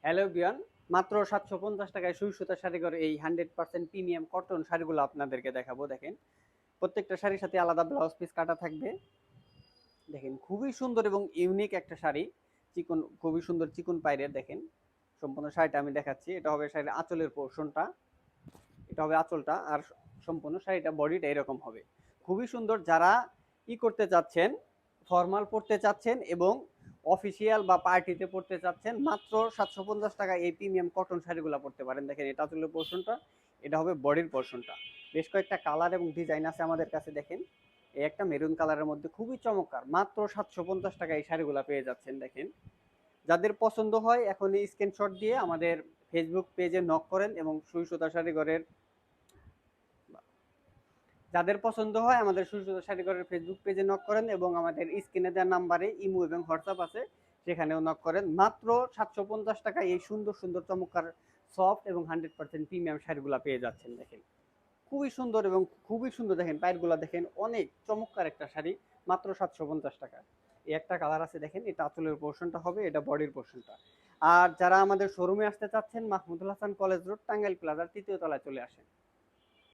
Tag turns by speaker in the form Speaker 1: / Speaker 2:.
Speaker 1: Hello বিয়ান, মাত্র ৭৫০ টাকায় সুই সুতার শাড়ি করে এই 100% প্রিমিয়াম কটন শাড়িগুলো আপনাদেরকে দেখাবো। দেখেন, প্রত্যেকটা শাড়ির সাথে আলাদা ব্লাউজ পিস কাটা থাকবে। দেখেন, খুবই সুন্দর এবং ইউনিক একটা শাড়ি। চিকন, খুবই সুন্দর চিকন পাইরের। দেখেন, সম্পূর্ণ শাড়িটা আমি দেখাচ্ছি। এটা হবে শাড়ির আঁচলের পোর্শনটা, এটা হবে আঁচলটা, আর সম্পূর্ণ শাড়িটা বডিটা এরকম হবে। খুবই সুন্দর। যারা করতে চাচ্ছেন, ফর্মাল পড়তে চাচ্ছেন এবং অফিসিয়াল বা পার্টিতে পড়তে চাচ্ছেন, মাত্র ৭৫০ টাকা এই প্রিমিয়াম কটন শাড়িগুলো পড়তে পারেন। দেখেন, এটা আঁচলের পোর্শনটা, এটা হবে বডির পোর্শনটা। বেশ কয়েকটা কালার এবং ডিজাইন আছে আমাদের কাছে। দেখেন, এই একটা মেরুন কালারের মধ্যে খুবই চমৎকার, মাত্র ৭৫০ টাকা এই শাড়িগুলো পেয়ে যাচ্ছেন। দেখেন, যাদের পছন্দ হয় এখনই স্ক্রিনশট দিয়ে আমাদের ফেসবুক পেজে নক করেন এবং সুই সুতা শাড়ি ঘরের, যাদের পছন্দ হয় আমাদের সুই সুতা শাড়ি ঘরের ফেসবুক পেজে নক করেন এবং আমাদের স্ক্রিনে দেওয়া নাম্বারে ইমো এবং হোয়াটসঅ্যাপ আছে, সেখানেও নক করেন। মাত্র ৭৫০ টাকায় এই সুন্দর সুন্দর চমৎকার সফট এবং 100% প্রিমিয়াম শাড়িগুলো পেয়ে যাচ্ছেন। দেখেন, খুবই সুন্দর এবং খুবই সুন্দর। দেখেন, পায়েরগুলো দেখেন, অনেক চমৎকার একটা শাড়ি, মাত্র ৭৫০ টাকা। এই একটা কালার আছে। দেখেন, এটা আঁচলের পোর্শনটা হবে, এটা বডির পোর্শনটা। আর যারা আমাদের শোরুমে আসতে চাচ্ছেন, মাহমুদুল হাসান কলেজ রোড, টাঙ্গাইল প্লাজার ৩য় তলায় চলে আসেন।